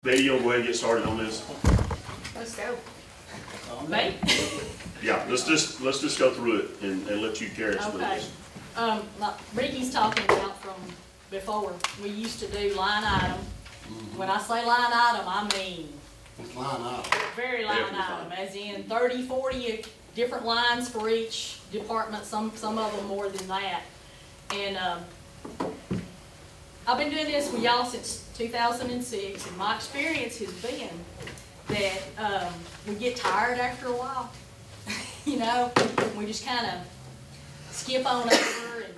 Betty, you'll go ahead and get started on this. Let's go. Right? Yeah, let's just go through it and let you carry us with Okay. this. Like Ricky's talking about from before, we used to do line item. When I say line item, I mean It's line item. very line Everything. item, as in 30, 40 different lines for each department, some of them more than that. And I've been doing this with y'all since 2006, and my experience has been that we get tired after a while. You know, we just kind of skip on over, and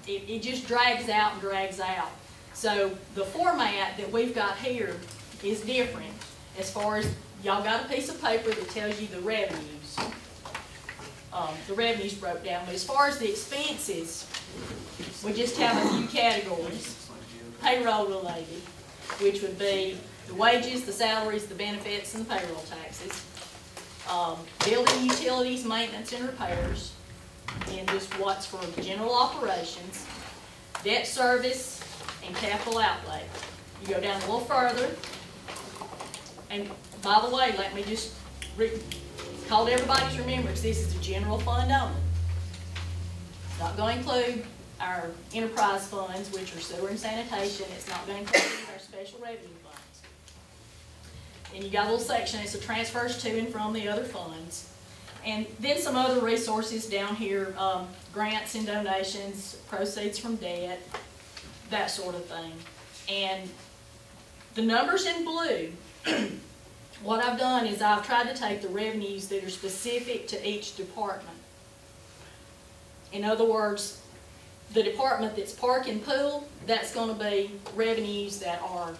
it just drags out and drags out. So the format that we've got here is different. As far as y'all got a piece of paper that tells you the revenues. The revenues broke down, but as far as the expenses, we just have a few categories. Payroll related, which would be the wages, the salaries, the benefits, and the payroll taxes. Building utilities, maintenance, and repairs, and just what's for general operations. Debt service and capital outlay. You go down a little further, and by the way, let me just call to everybody's remembrance, this is the general fund only. It's not going to include our enterprise funds, which are sewer and sanitation. It's not going to include our special revenue funds. And you got a little section, it's a transfers to and from the other funds. And then some other resources down here, grants and donations, proceeds from debt, that sort of thing. And the numbers in blue, what I've done is I've tried to take the revenues that are specific to each department. In other words, the department that's park and pool, that's going to be revenues that are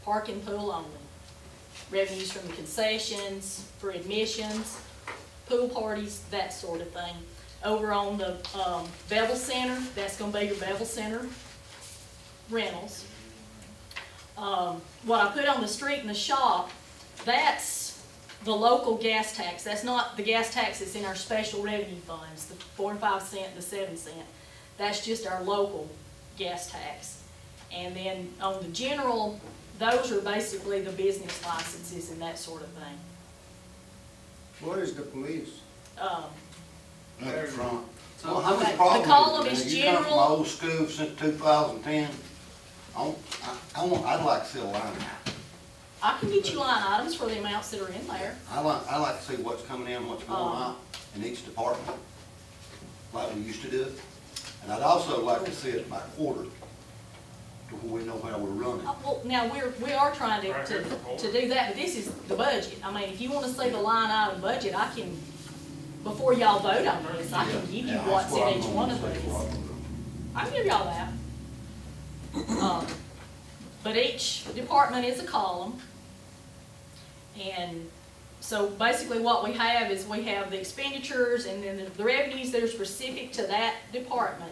park and pool only. Revenues from the concessions, for admissions, pool parties, that sort of thing. Over on the Bevel Center, that's going to be your Bevel Center rentals. What I put on the street and the shop, that's the local gas tax. That's not the gas tax that's in our special revenue funds, the 4 and 5 cent and the 7 cent. That's just our local gas tax. And then on the general, those are basically the business licenses and that sort of thing. What is the police? Up front. So, Well, how much okay, problem the column is is it? You come from general. old school since 2010. I'd like to see a line item. I can get you line items for the amounts that are in there. I'd like to see what's coming in, what's going out in each department, like we used to do it. And I'd also like to see it by quarter, to where we know how we're running. Well, now we are trying to do that, but this is the budget. I mean, if you want to see the line item budget, I can, before y'all vote on this, I can give you what's in each one of these. I can give y'all that. But each department is a column. And so basically what we have is we have the expenditures and then the revenues that are specific to that department.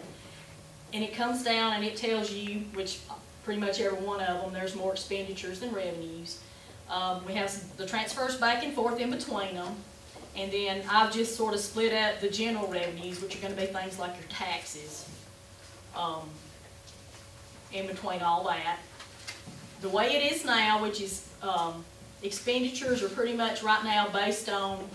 And it comes down and it tells you, which pretty much every one of them, there's more expenditures than revenues. We have the transfers back and forth in between them. And then I've just sort of split out the general revenues, which are going to be things like your taxes, in between all that. The way it is now, which is expenditures are pretty much right now based on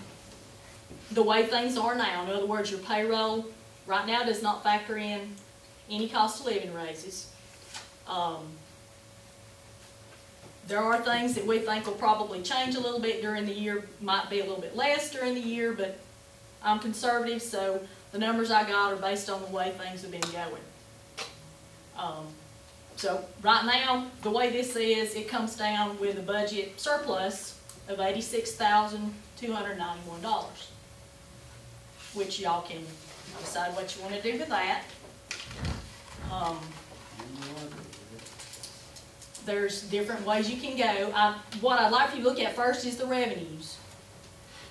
the way things are now. In other words, your payroll right now does not factor in any cost of living raises. There are things that we think will probably change a little bit during the year, might be a little bit less during the year, but I'm conservative, so the numbers I got are based on the way things have been going. So right now, the way this is, it comes down with a budget surplus of $86,291, which y'all can decide what you want to do with that. There's different ways you can go. What I'd like for you to look at first is the revenues,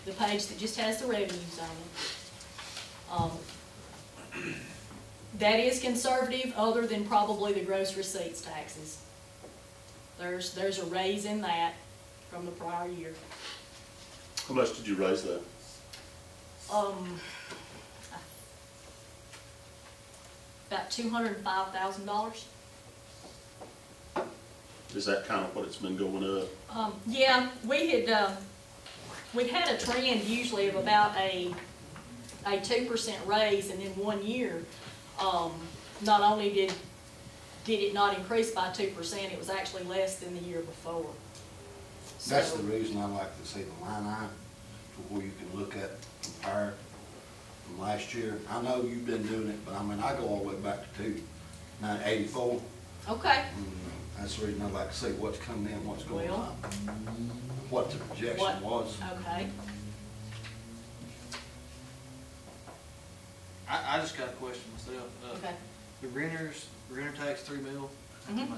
the page that just has the revenues on it. That is conservative, other than probably the gross receipts taxes. There's a raise in that from the prior year. How much did you raise that? About $205,000. Is that kind of what it's been going up? Yeah, we had a trend usually of about a 2% raise, and in 1 year, not only did it not increase by 2%, it was actually less than the year before. That's So- the reason I like to see the line item, to where you can look at, compare from last year. I know you've been doing it, but I mean, I go all the way back to 1984. Okay, That's the reason I like to see what's coming in, what's going Well, out, what the projection what- was. okay. I just got a question myself. Okay. The renter tax 3 mil? Mhm.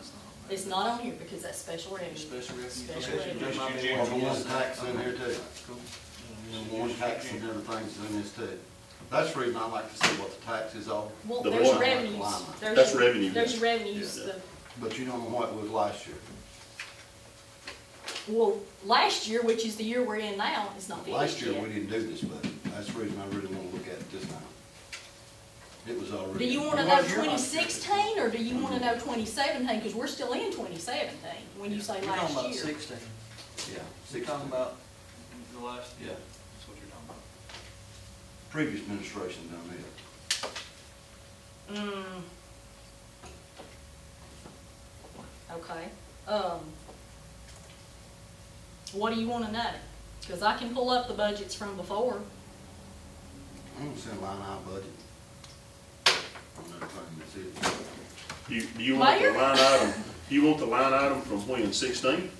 It's not on here because that's special revenue. Special revenue. Special Okay, revenue. that might be Well, what the it one is. tax in here too. Cool. The one tax and everything's in this too. That's the reason I like to see what the taxes are, Well, The there's one- revenues. That's your- revenue. There's your revenues. Yeah. but you don't know what it was last year. Well, last year, which is the year we're in now, it's not finished Last year, yet. we didn't do this budget. That's the reason I really want to look at it this time. It was already. Do you wanna know 2016, or do you wanna know 2017, because we're still in 2017, when you say You're talking last about year? 16. Yeah, You're talking about the last, Yeah. that's what you're talking about. Previous administration done it. Okay, what do you wanna know? Because I can pull up the budgets from before. I don't see a line item budget. On everything that's it. Do you want the Mayor? line item, you want the line item from when, 16?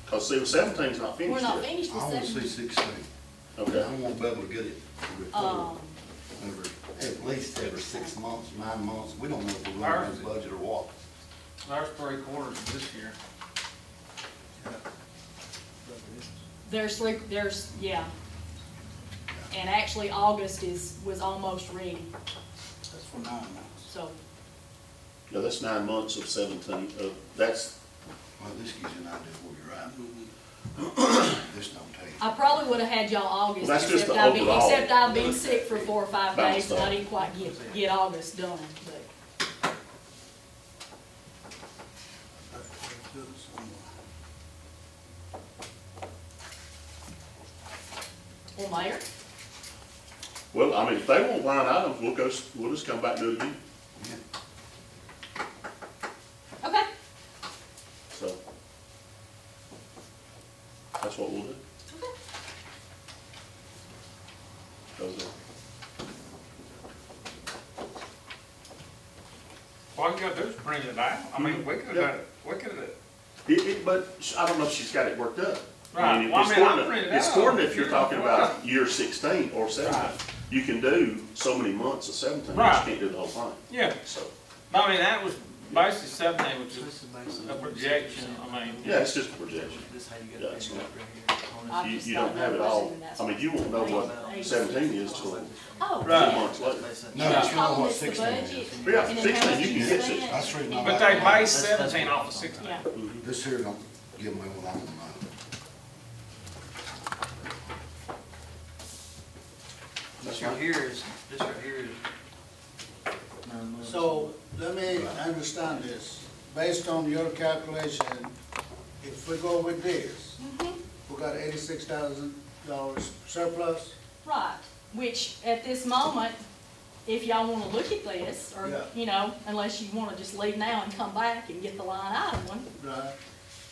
Cause see, 17's not We're finished not yet. finished I with want to see 7. 16. I Okay, want to be able to get it Um, at least every 6 months, 9 months. We don't know if we're going Ours- to do a budget or what. There's 3/4 of this year. yeah. And actually, August was almost ready, That's for 9 months. so, yeah, that's 9 months of 17, that's, Well, this gives you an idea where you're at. This don't tell you. I probably would've had y'all August, Well, that's just except the overall. I've been sick for 4 or 5 days, so I Bounced didn't quite get August done, but. Well, Mayor, well, I mean, if they want line items, we'll just come back and do it again, Yeah. okay, so. That's what we'll do. okay. Cause, All you gotta do is bring it down. I mean, we could've done it, we could've, but I don't know if she's got it worked up. Right. If Well, I it's mean, according I'll to- print it It's out. according if you're Yeah. talking about year 16 or 17. Right. You can do so many months of 17, but Right. you can't do the whole thing, yeah. so. I mean, that was basically 17, which This is is basically. a projection, I mean. Yeah, it's just a projection. This is how you Yeah, gotta it's figure it not- right here. I You, just you don't don't have know it all, what's in that. I mean, you won't know what 17 is till Oh. 2 Right. months later. No, but you know Column what is the 16 budget, is. Yeah, and then how 16, much you can you get spent. 16. That's the reason I But like they it. base 17 off of 16. Yeah, This here don't give me what I want to know. This right here is. 9 months. So, let me understand this. Based on your calculation, if we go with this, we got $86,000 surplus? right, which at this moment, if y'all wanna look at this, or, Yeah. you know, unless you wanna just leave now and come back and get the line item one, Right.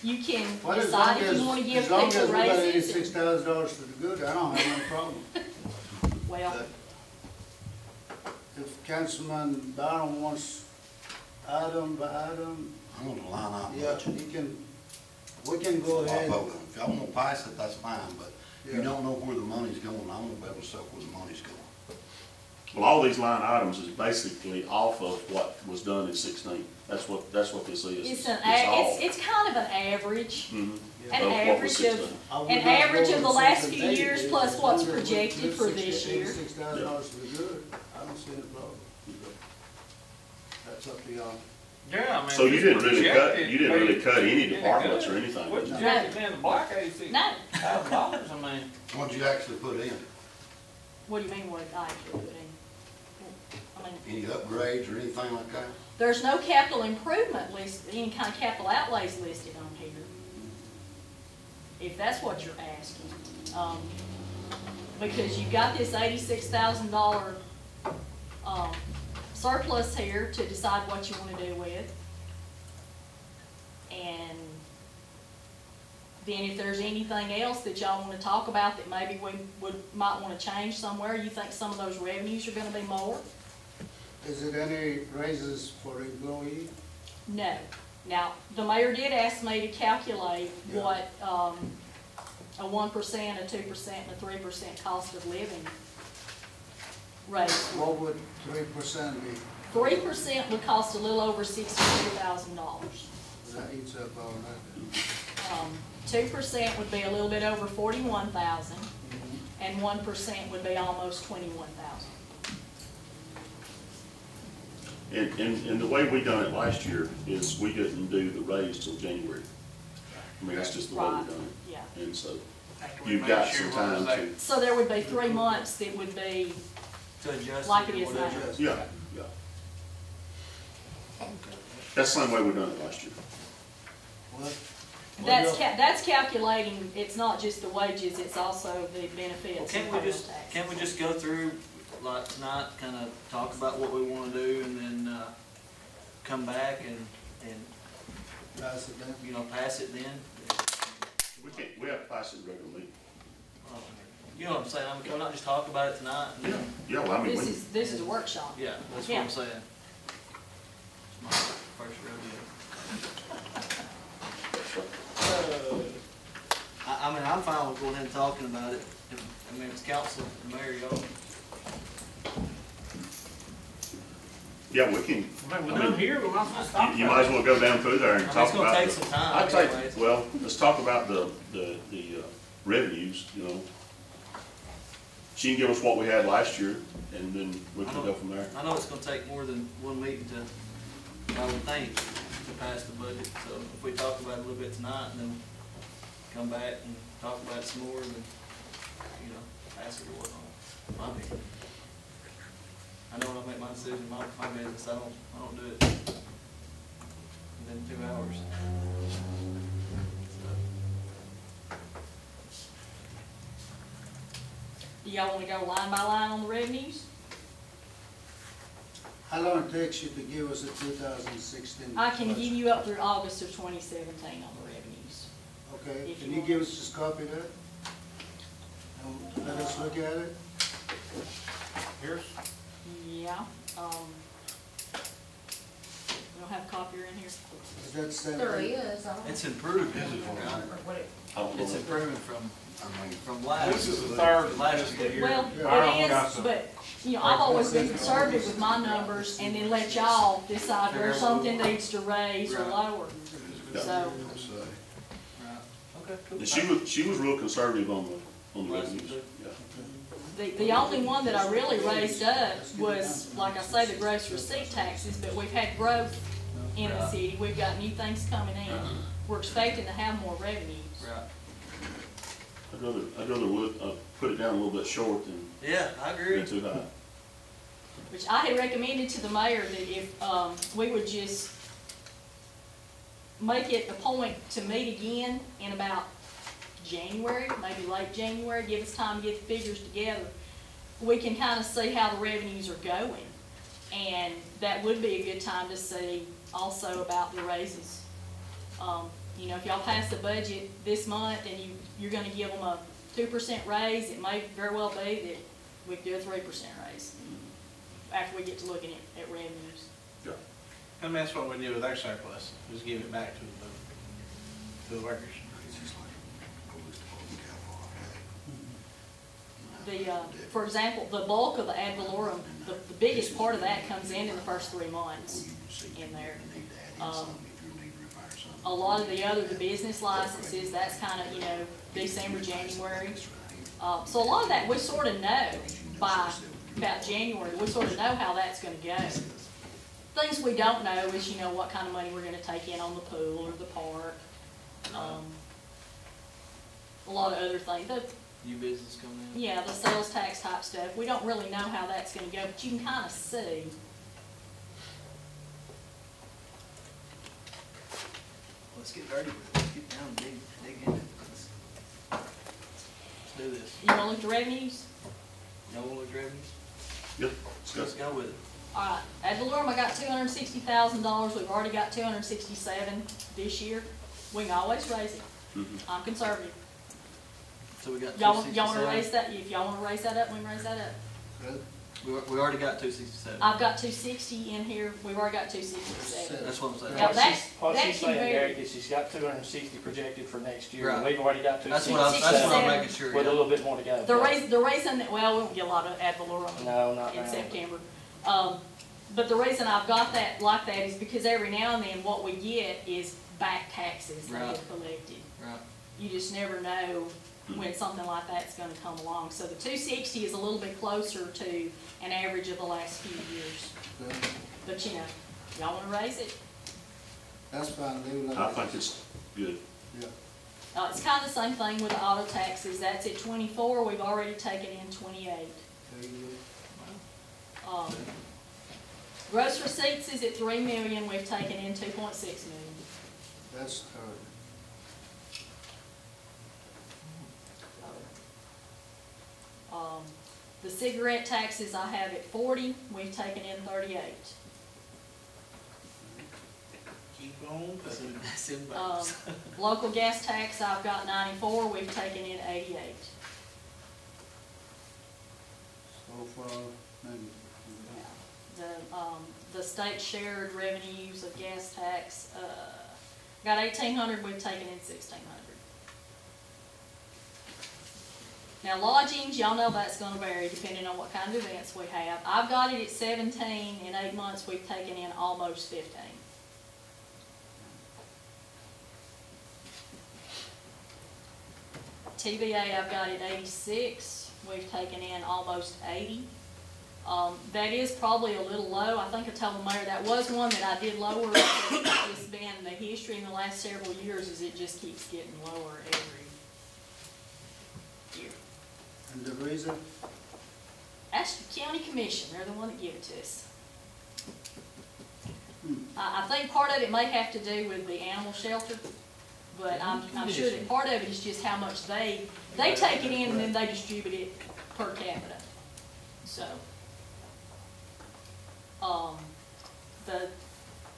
you can Well, decide if you wanna give as long people as we got raises. $86,000 for the good, I don't have no problem. Well, But if Councilman Byron wants item by item, I want a line item yeah, budget. we can go I'll ahead. vote on it. If y'all want to pass it, that's fine, but Yeah. you don't know where the money's going. I want to be able to say where the money's going. Well, all these line items is basically off of what was done in 16. That's what this is. it's all. it's kind of an average, Mhm. an Of what was average 16. of, I would an not average go of the with last something few years negative. plus As what's long as we projected get for this year. $86,000 for the good, I don't see any problem. That's up to y'all. Yeah, I mean. So you didn't really cut, projected, you didn't really cut any pretty departments or good. anything. We did you? projected in the black $86,000, No, I mean. What'd you actually put in? what do you mean what I actually put in? I mean, Any upgrades or anything like that? there's no capital improvement list, any kind of capital outlays listed on here. If that's what you're asking. Because you've got this $86,000 surplus here to decide what you want to do with. And then if there's anything else that y'all want to talk about that maybe we might want to change somewhere, you think some of those revenues are going to be more? Is it any raises for employee? No. Now, the mayor did ask me to calculate Yeah. what a 1%, a 2%, and a 3% cost of living raise. What would 3% be? 3% would cost a little over $62,000. That eats up all that. 2% would be a little bit over $41,000, and 1% would be almost $21,000. And the way we done it last year is we didn't do the raise till January. I mean, that's just the way we Right. done it. Yeah. And so After we you've make got sure some we're time like to, So there would be 3 months that would be To adjust like it it or is now. whatever. yeah, yeah. That's the same way we done it last year. What? That's calculating, it's not just the wages, it's also the benefits Well, and can't payroll we just, taxes. can't we just go through, like tonight, kinda talk about what we wanna do and then, come back and, Pass it down? you know, pass it then? We have to pass it regularly. You know what I'm saying, I mean, can we not just talk about it tonight? and then- Yeah, well, I mean, This is a workshop. Yeah, that's what Yeah. I'm saying. It's my first rodeo. I mean, I'm fine with going ahead and talking about it. I mean, it's council, the mayor, y'all. yeah, we can, I mean, we're done here, we might as well stop. you might as well go down through there and I mean, talk it's gonna about. take the- some time I'd say, anyways. well, let's talk about the revenues, you know. She can give us what we had last year, and then we can go from there. I know it's gonna take more than one meeting to, I would think, to pass the budget. So if we talk about it a little bit tonight and then come back and talk about it some more, then, you know, pass it or whatnot. My opinion. I know when I make my decision, my business, I don't do it within 2 hours. Do y'all wanna go line by line on the revenues? How long it takes you to give us a 2016? I can budget? give you up through August of 2017 on the revenues. Okay, if can you you want. give us just a copy of that? And let us look at it? Here's, Yeah, we don't have a copier in here. Is that same? There is, I don't. It's improved, right? I don't know. It's improving from this last, is the third. last year. Well, I it got is, some. but, you know, I've always been conservative with my numbers and then let y'all decide where something needs to raise or Right. lower. Yeah. So, Right. Okay, cool. And she was real conservative on the revenues, yeah. the only one that I really raised up was, like I say, the gross receipt taxes, but we've had growth in the city. We've got new things coming in. We're expecting to have more revenues. Right. I'd rather put it down a little bit short than Yeah, I agree. too high. Which I had recommended to the mayor that if we would just make it a point to meet again in about January, maybe late January, give us time to get the figures together, we can kind of see how the revenues are going. And that would be a good time to see also about the raises. You know, if y'all pass the budget this month and you're gonna give them a 2% raise, it may very well be that we could do a 3% raise after we get to looking at revenues. Yeah. I mean, that's what we do with our surplus, just give it back to the workers. For example, the bulk of the ad valorem, the biggest part of that comes in the first 3 months in there. A lot of the business licenses, that's kind of, you know, December, January. So a lot of that, we sort of know by about January, we sort of know how that's gonna go. Things we don't know is, you know, what kind of money we're gonna take in on the pool or the park. A lot of other things. New business coming in. Yeah, the sales tax type stuff. We don't really know how that's gonna go, but you can kinda see. Let's get dirty with it. Let's get down and dig in it. Let's do this. You wanna look at the revenues? No one look revenues? Yep, let's go. Go with it. Alright, ad valorem, I got $260,000, we've already got 267 this year. We can always raise it. I'm conservative. So we got Y'all wanna 267. raise that, if y'all wanna raise that up, we can raise that up. Good. We already got 267. I've got 260 in here, we've already got 267. That's what I'm saying. Yeah, What that- she's, what that she's can saying, vary. Derek, is she's got 260 projected for next year. Right. We've already got That's 260. what I'm 67. making sure. With a Yeah. little bit more to go. The reason that, well, we won't get a lot of ad valorem No, not in now. September. But the reason I've got that like that is because every now and then what we get is back taxes that Right. get collected. Right. You just never know when something like that's gonna come along. So the 260 is a little bit closer to an average of the last few years. Good. But you know, y'all wanna raise it? That's fine, leave it I like think that. it's good. Yeah. It's kinda the same thing with the auto taxes. That's at 24, we've already taken in 28. There you Gross receipts is at 3 million, we've taken in 2.6 million. go. That's covered. The cigarette taxes I have at 40, we've taken in 38. Keep going. Send Um, votes. Local gas tax, I've got 94, we've taken in 88. So far, maybe. The state shared revenues of gas tax, got 1,800, we've taken in 1,600. Now lodgings, y'all know that's gonna vary depending on what kind of events we have. I've got it at 17, in 8 months, we've taken in almost 15. TVA, I've got it 86, we've taken in almost 80. That is probably a little low. I think I told the mayor that was one that I did lower. It's been the history in the last several years is it just keeps getting lower every year. And the reason? Ask the county commission, they're the one that give it to us. I think part of it may have to do with the animal shelter, but I'm sure that part of it is just how much they take it in and then they distribute it per capita. So,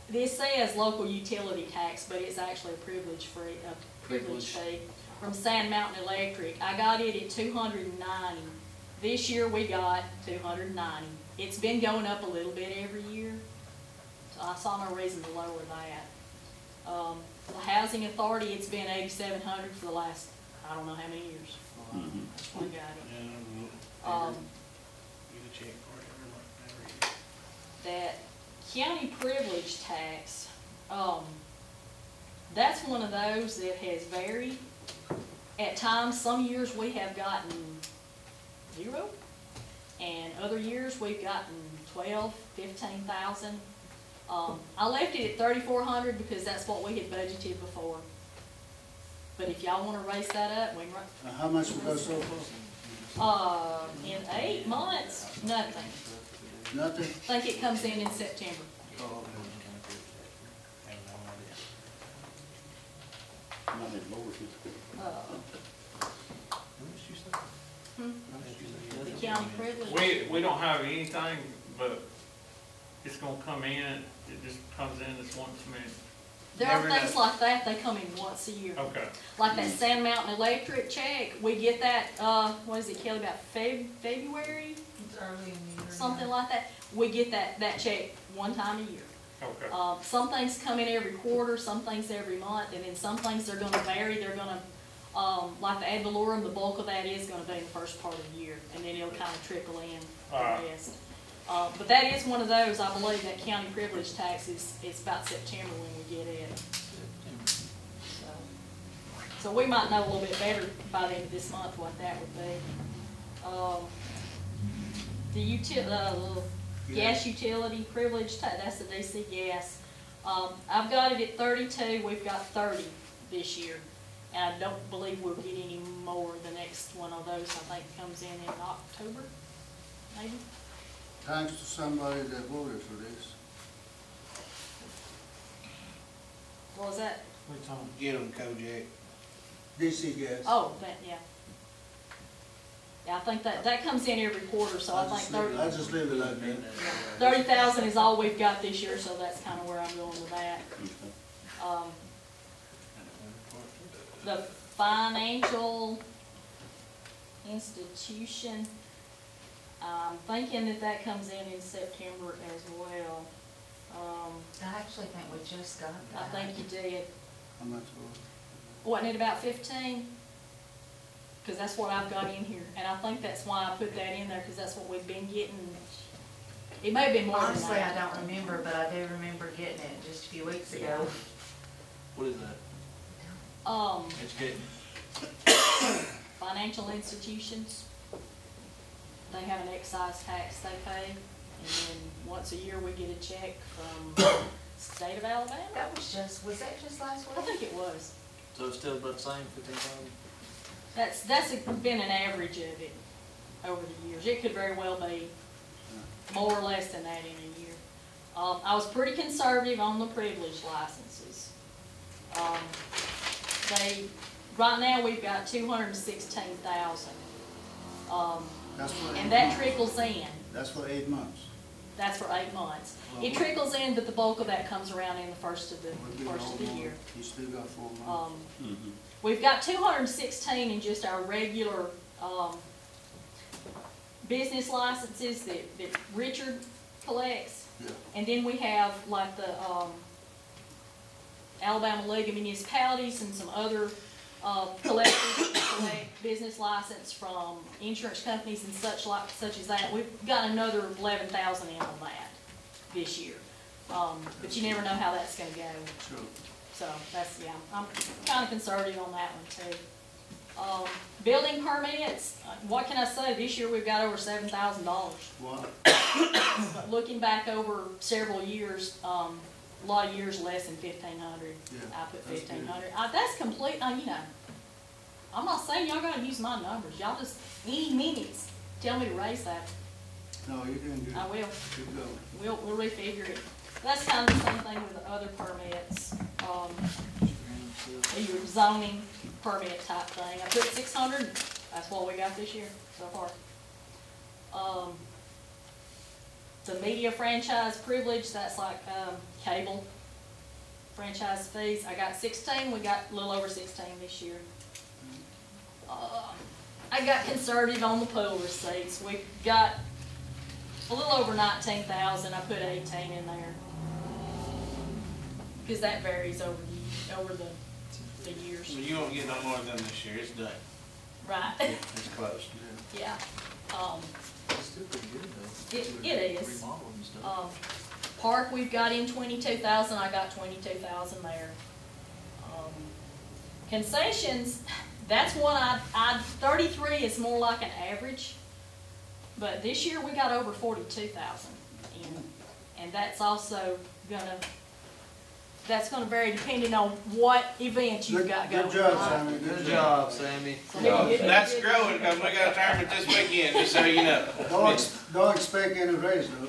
this says local utility tax, but it's actually a privilege fee from Sand Mountain Electric. I got it at 290. This year we got 290. It's been going up a little bit every year, so I saw no reason to lower that. The Housing Authority, it's been 8,700 for the last, I don't know how many years. That's when we got it. That county privilege tax, that's one of those that has varied. At times, some years we have gotten 0, and other years we've gotten 12, 15,000. I left it at 3,400 because that's what we had budgeted before. But if y'all wanna raise that up, we can. Now, how much we go so far? In 8 months, nothing. Nothing? I think it comes in September. Oh, Might need lower it. The county privilege. We don't have anything, but it's gonna come in, it just comes in this once a minute. There are Never things know. like that, they come in once a year. Okay. Like that Sand Mountain Electric check, we get that, what is it, Kelly, about February? It's early in the year. Something like that. We get that check one time a year. Okay. Some things come in every quarter, some things every month, and then some things are gonna vary, they're gonna, like the ad valorem, the bulk of that is gonna be in the first part of the year, and then it'll kinda trickle in the Alright. rest. But that is one of those, I believe, that county privilege tax is, it's about September when we get it. So we might know a little bit better by the end of this month what that would be. The gas utility privilege tax, that's the DC gas. I've got it at 32, we've got 30 this year. And I don't believe we'll get any more. The next one of those, I think, comes in October, maybe. Thanks to somebody that voted for this. What was that? Get them, Kojak. DC gas. Oh, that, yeah. Yeah, I think that comes in every quarter, so I think I just leave it like that. 30,000 is all we've got this year, so that's kind of where I'm going with that. The financial institution, I'm thinking that comes in September as well. I actually think we just got I that. think you did. How much was Wasn't it about 15? Because that's what I've got in here, and I think that's why I put that in there, because that's what we've been getting. It may have been more than Honestly, I that. don't remember, but I do remember getting it just a few weeks ago. What is that? Educating. Financial institutions, they have an excise tax they pay, and then once a year we get a check from the state of Alabama. Was that just last I week? think it was. So it's still about the same, 15,000? That's been an average of it over the years. It could very well be more or less than that in a year. I was pretty conservative on the privilege licenses. Right now we've got 216,000. That's for 8 And that months. trickles in. That's for 8 months. That's for 8 months. Well, It trickles in, but the bulk of that comes around in the first of the We'll do first of the all year. You still got 4 months. We've got 216 in just our regular, business licenses that Richard collects. Yeah. And then we have like the, Alabama League of Municipalities and some other, collectors that collect business license from insurance companies and such as that. We've got another 11,000 in on that this year. But you never know how that's gonna go. True. So that's, yeah, I'm kind of conservative on that one too. Building permits, what can I say? This year we've got over $7,000. What? But looking back over several years, a lot of years less than 1,500. Yeah, I put that's good. 1,500. That's complete, you know, I'm not saying y'all gotta use my numbers. Y'all just, any minutes, tell me to raise that. No, you're doing good. I will. Keep going. We'll refigure it. That's kind of the same thing with the other permits. Your zoning permit type thing. I put 600, that's what we got this year so far. The media franchise privilege, that's like, cable franchise fees. I got 16, we got a little over 16 this year. I got conservative on the pool receipts. We got a little over 19,000, I put 18 in there. Because that varies over the years. Well, you won't get no more than this year, it's done. Right, It's closed. yeah. It's still pretty good though. It is. Remodel and stuff. Park, we've got in 22,000, I got 22,000 there. Concessions, that's one I 33 is more like an average. But this year we got over 42,000 in. And that's also that's gonna vary depending on what events you've got going on. Good job, Sammy. Good job, Sammy. That's growing, because we got a tournament this weekend, just so you know. Don't expect any raise, though.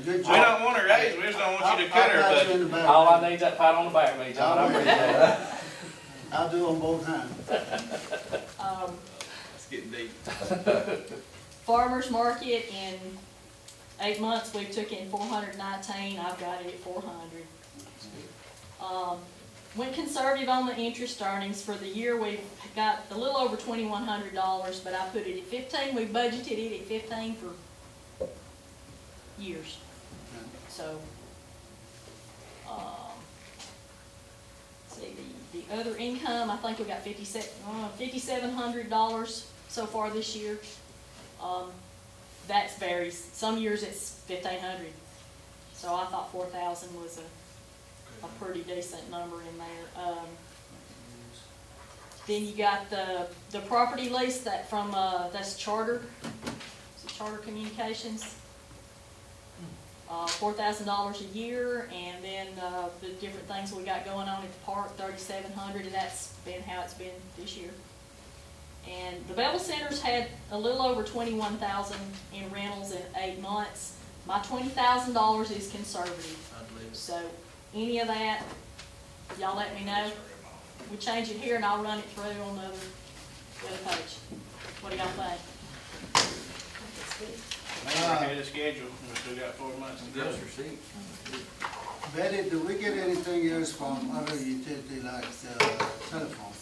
Good We job. don't want a raise, we just don't want you to cut I'll our pat you budget. in the back. All I need is that pat on the back, me, John, I appreciate it. I'll do on both hands. It's getting deep. Farmer's market in 8 months, we took in 419, I've got it at 400. Went conservative on the interest earnings. For the year, we've got a little over $2,100, but I put it at 15, we budgeted it at 15 for years. So, see, the other income, I think we got $5,700 so far this year. That varies. Some years it's 1,500. So I thought 4,000 was a pretty decent number in there. Then you got the property lease that from, that's Charter. Is it Charter Communications? $4,000 a year, and then, the different things we got going on at the park, $3,700, and that's been how it's been this year. And the Bevel Center's had a little over 21,000 in rentals in 8 months. My $20,000 is conservative. I believe it. So any of that, y'all let me know. We change it here and I'll run it through on the other page. What do y'all think? That's good. Ahead of schedule, we still got 4 months to go. Gross receipts. Betty, do we get anything else from other utility like telephone,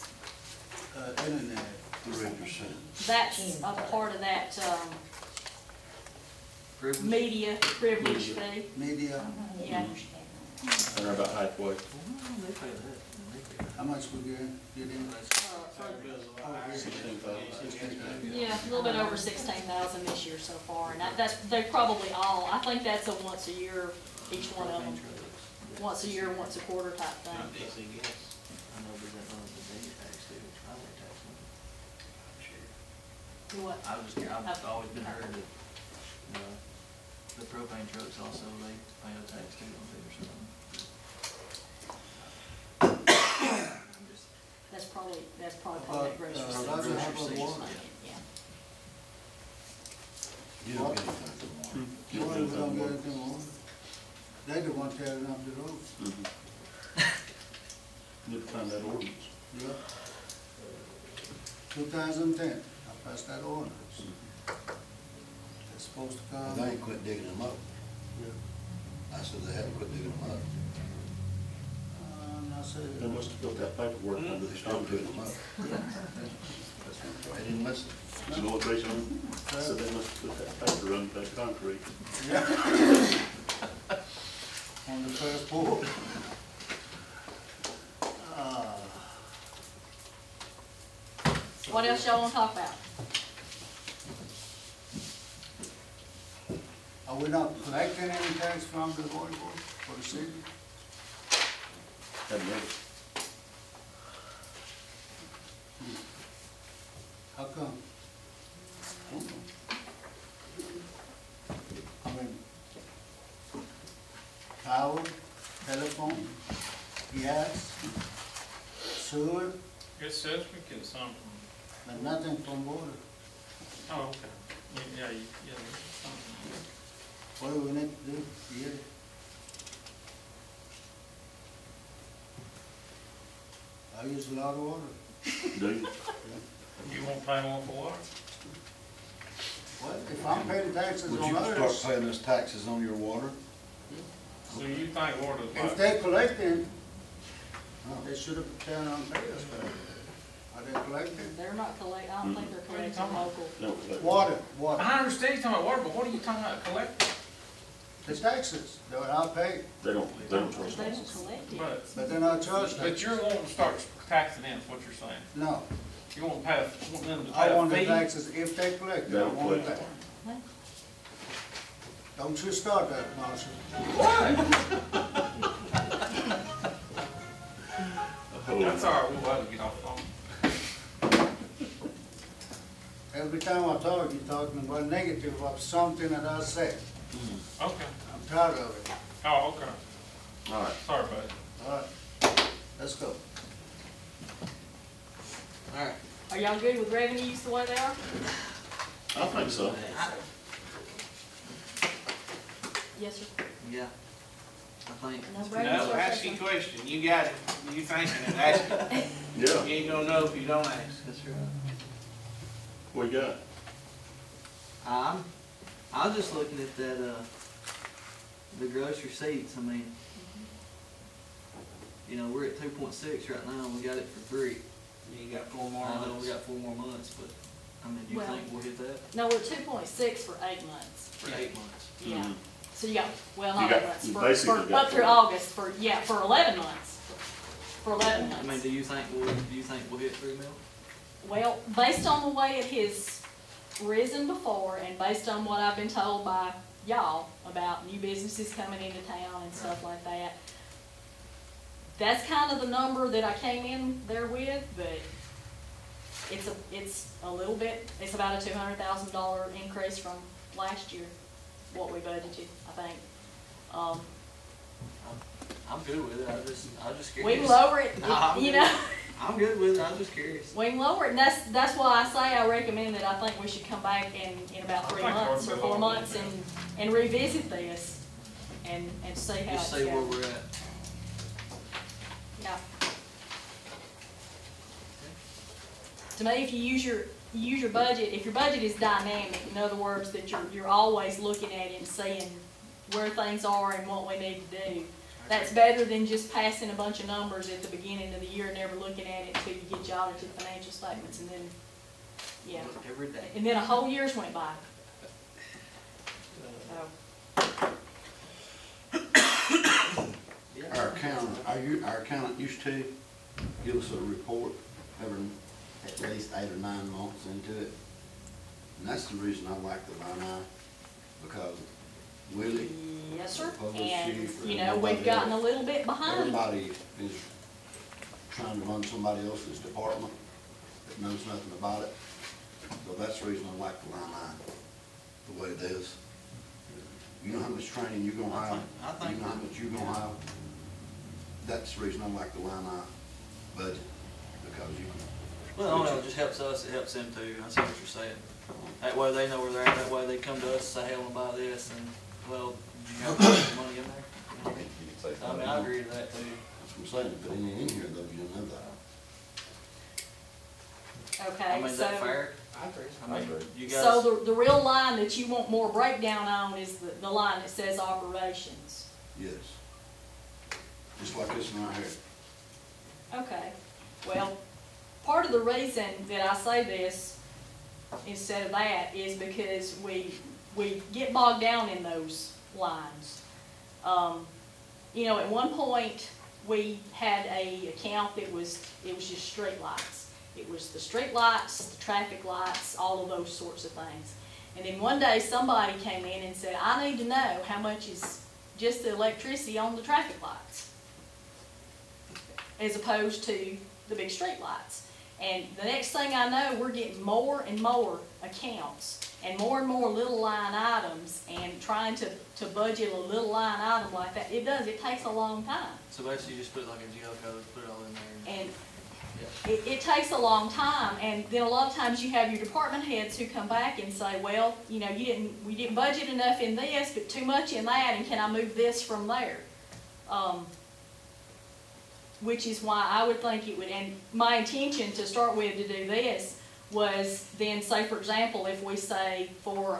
internet? 3%. That's a part of that, Privilege. media privilege fee. Media, Yeah. They're about halfway. They pay that. They pay that. how much we get in? Yeah, a little bit over 16,000 this year so far, and they're probably all, I think that's a once a year, each one of them, once a year, once a quarter type thing. I know, but that runs the daily tax too, highway tax. Do what? I've always been heard that, the propane trucks also, they pay a tax too, don't they, or something? That's probably part of that grocery About, store. Roger, how about water? Yeah. You don't get anything from water. Water, we don't get anything more. They the one tearing up the road. Need to find that ordinance. Yeah. 2010, I passed that ordinance. It's supposed to come. They ain't quit digging them up. I said they haven't quit digging them up. I said, They must have built that paperwork under the They still concrete. digging them up. They didn't miss it. You know what they said? So they must have put that paper under that concrete. on the first board. What else y'all wanna talk about? Are we not collecting any tax from the water board for the city? Hadn't noticed. How come? I mean, power, telephone, gas, sewer, It says we get some from, but nothing from water. oh, okay. Yeah, there's something. What do we need to do? Yeah. I use a lot of water. Do you? You won't pay more for water? What? If I'm paying taxes Would on you start others, paying us taxes on your water? So you think water's if like, they collecting, they should have turned on pay us for it. Are they collecting? They're not collect, I don't think they're collecting local. No, they- Water, water. I understand you're talking about water, but what are you talking about collecting? The taxes, that I pay, They don't charge They don't us. collect it. but they're not charged. But you're wanting to start taxing them, is what you're saying. No, You want to pay, want them to I pay a want the fee? taxes, if they collect, They I don't want it collect. back. Don't you start that, Marshall. That's all right, we'll have to get off the phone. Every time I talk, you're talking about negative of something that I said. Okay. I'm tired of it. Oh, okay. All right. Sorry, buddy. All right, let's go. All right. Are y'all good with revenues the way they are? I think so. Yes, sir. Yeah. I think. No revenues No, are ask your okay. question, you got it, you thinking it, ask it. Yeah. You ain't gonna know if you don't ask. That's right. What you got? I'm just looking at that, the gross receipts, I mean, we're at 2.6 right now, and we got it for 3. You got 4 more I know we months. got 4 more months, but, I mean, do you Well- think we'll hit that No, we're 2.6 for 8 months. for 8 months? Yeah. Mhm. So you got, well, You not got- 8 months, you for, basically got up through 4. August, for 11 months. For 11 I mean, months. do you think we'll hit 3 mil? Well, based on the way it has risen before, and based on what I've been told by y'all about new businesses coming into town and stuff like that, that's kind of the number that I came in there with, but it's a little bit, it's about a $200,000 increase from last year, what we budgeted, I think. I'm good with it, I was just curious. We can lower it, Nah, I'm you good. know. I'm good with it, I was just curious. We can lower it, and that's why I say I recommend that I think we should come back in about 3 I think months or ours 4 will months lower. and revisit this and see how Just it's see where going. we're at. Yeah. To me, if you use your budget, if your budget is dynamic, in other words, that you're always looking at it and seeing where things are and what we need to do, that's better than just passing a bunch of numbers at the beginning of the year and never looking at it until you get your audited financial statements, and then, yeah. Look every day. And then a whole year's went by. So, Yeah. Our accountant used to give us a report every, at least 8 or 9 months into it. And that's the reason I like the line item, because Willie, yes, sir. Public And, chief or you know, we've nobody gotten a else. little bit behind. Everybody is trying to run somebody else's department that knows nothing about it. So that's the reason I like the line item, the way it is. You know how much training you're gonna have, I think you know how much you're gonna have. That's the reason I like the line item budget, because you can. Well, it just helps us, it helps them too, I see what you're saying. That way they know where they're at, that way they come to us and say, hey, I wanna buy this, and, well, you have the money in there. You know what I mean? You can say I mean, I agree to that too. That's what I'm saying, but it ain't in here though, you don't know that. I Okay, mean, is that so, fair? I agree. I mean, you guys. so the real line that you want more breakdown on is the line that says operations. Yes. Just like this one right here. Okay, well, part of the reason that I say this instead of that is because we get bogged down in those lines. You know, at one point, we had a account that was just street lights. It was the street lights, the traffic lights, all of those sorts of things. And then one day, somebody came in and said, I need to know how much is just the electricity on the traffic lights, as opposed to the big street lights. And the next thing I know, we're getting more and more accounts and more little line items, and trying to budget a little line item like that, it takes a long time. So basically you just put like a GL code, put it all in there. And Yeah. it takes a long time, and then a lot of times you have your department heads who come back and say, well, you know, we didn't budget enough in this, but too much in that, and can I move this from there? Which is why I would think it would, and my intention to start with to do this was then, say for example, if we say for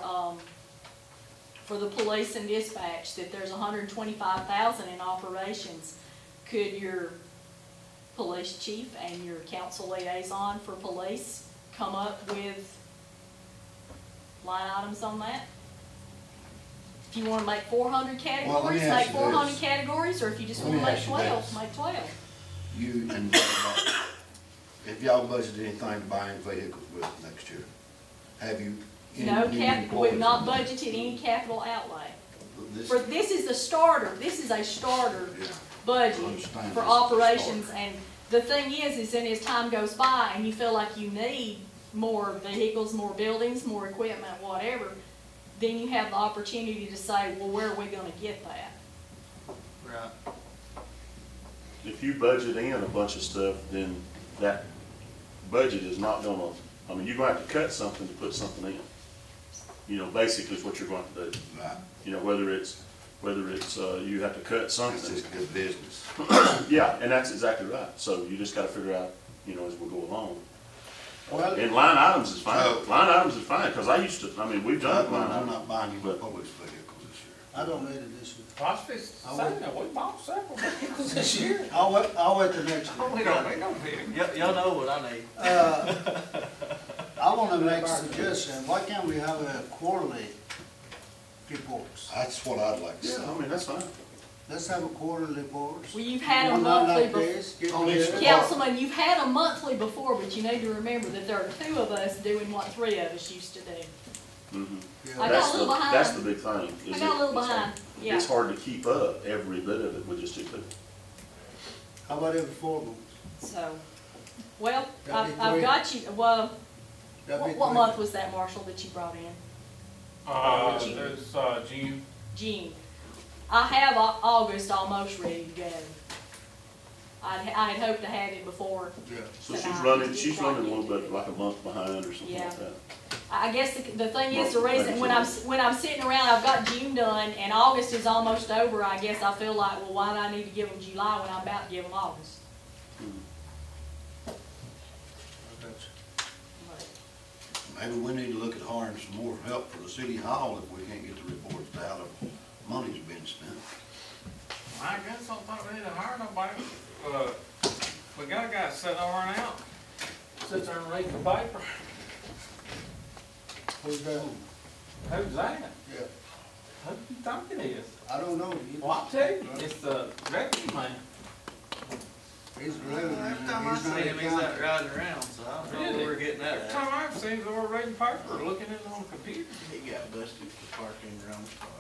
the police and dispatch that there's $125,000 in operations, could your police chief and your council liaison for police come up with line items on that? If you want to make 400 Well, let me categories, ask make you 400 this. categories, or if you just Let want to me make ask you 12, this. make 12. You and if y'all budgeted anything to buy any vehicles with next year, have you? any No new cap, employees we've not in that? budgeted any capital outlay. This- For, this is the starter, this is a starter Yeah. budget I understand for this is the operations, starter. and the thing is then as time goes by and you feel like you need more vehicles, more buildings, more equipment, whatever, then you have the opportunity to say, well, where are we gonna get that? Right. If you budget in a bunch of stuff, then that budget is not gonna, I mean, you're gonna have to cut something to put something in. You know, basically is what you're going to do. Right. You know, whether it's, you have to cut It's something. just good business. Yeah, and that's exactly right. So you just gotta figure out, you know, as we go along. Well, And line items is fine. So- Line items is fine, cause I used to, I mean, we've done line I'm items. not buying you But- police vehicles this year. I don't need it this year. Possibly saying that we bought several vehicles this year. I'll wait till next year. We don't need no vehicle. Y'all know what I need. I wanna make a suggestion, why can't we have a quarterly reports? That's what I'd like to see. Yeah, I mean, that's fine. Let's have a quarterly reports. Well, you've had a One night monthly like before. this, get On each together. Councilman, you've had a monthly before, but you need to remember that there are 2 of us doing what 3 of us used to do. Mhm. Yeah. I got That's a little the- behind. That's the big thing. I is got a little it's hard- behind, yeah. It's hard to keep up every bit of it with just 2 people. How about every 4 months? So, well, That'd be I've great. got you, well, That'd be what great. month was that, Marshall, that you brought in? There's, June. June. I have August almost ready to go. I had hoped to have it before. Yeah. So she's tonight. running, Just she's quite running a little yet. bit like a month behind or something Yeah. like that. I guess the thing is, the Well, reason, when I'm sitting around, I've got June done, and August is almost over, I guess I feel like, well, why do I need to give them July when I'm about to give them August? Maybe we need to look at hiring some more help for the city hall if we can't get the reports out of money's been spent. I guess I thought we need to hire nobody. We got a guy sitting over and out, sits there and reads the paper. Who's that? Who's that? Yeah, Who do you think it is? I don't know. Well, I'll tell you, it's the revenue man. He's revenue. Every time I He's not see him, he's out accountant. riding around, so I don't know Really? where we're getting that Every at. time I've seen him, we're reading paper or looking at it on the computer. He got busted for parking around the spot.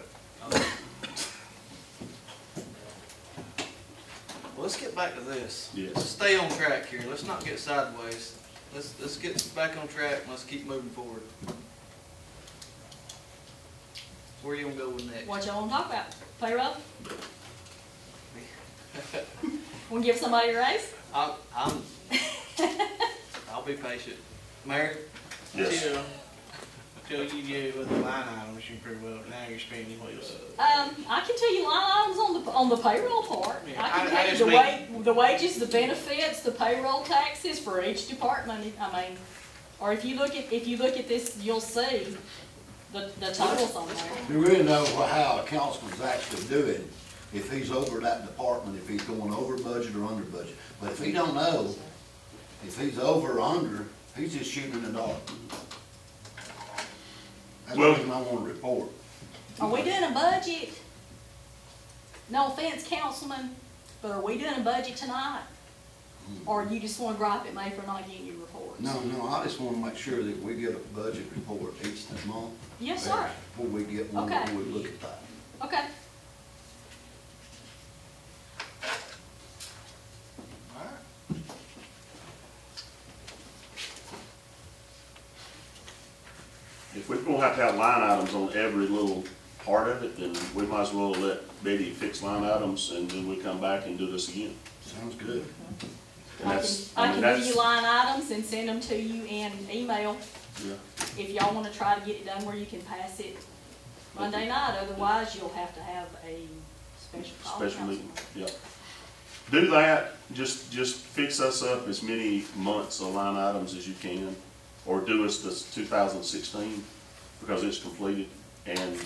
Well, let's get back to this. Yes. Let's stay on track here. Let's not get sideways. Let's get back on track and let's keep moving forward. Where you gonna go with next? What y'all wanna talk about? Payroll? Wanna give somebody a raise? I'll be patient. Mayor? Yes. Till you do with the line items, you pretty well, now you're spending what it's. I can tell you line items on the payroll part. Yeah, I can I tell you just the wages, the benefits, the payroll taxes for each department, I mean, or if you look at this, you'll see the totals on there. You really know how a councilman's actually doing, if he's over that department, if he's going over budget or under budget. But if he don't know, if he's over or under, he's just shooting in the dark. That's the Well- reason I want to report. Are we doing a budget? No offense, councilman, but are we doing a budget tonight? Or you just wanna gripe at me for not getting your reports? No, I just want to make sure that we get a budget report each month. Yes, sir. Before we get one, Okay. before we look at that. Okay. If we're gonna have to have line items on every little part of it, then we might as well let Betty fix line items and then we come back and do this again. Sounds good. And I that's, can mean, give you that's, line items and send them to you in email yeah. if y'all wanna try to get it done where you can pass it Monday night, otherwise you'll have to have a special call. Special council meeting, yeah. Do that, just fix us up as many months of line items as you can, or do us this 2016, because it's completed, and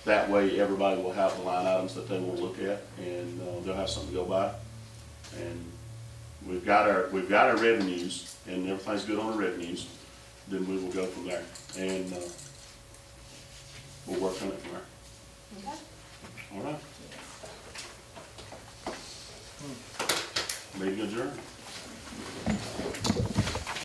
that way everybody will have the line items that they will look at, and they'll have something to go by. And we've got our revenues, and everything's good on the revenues, then we will go from there, and we'll work on it from there. Okay. All right. Meeting adjourned.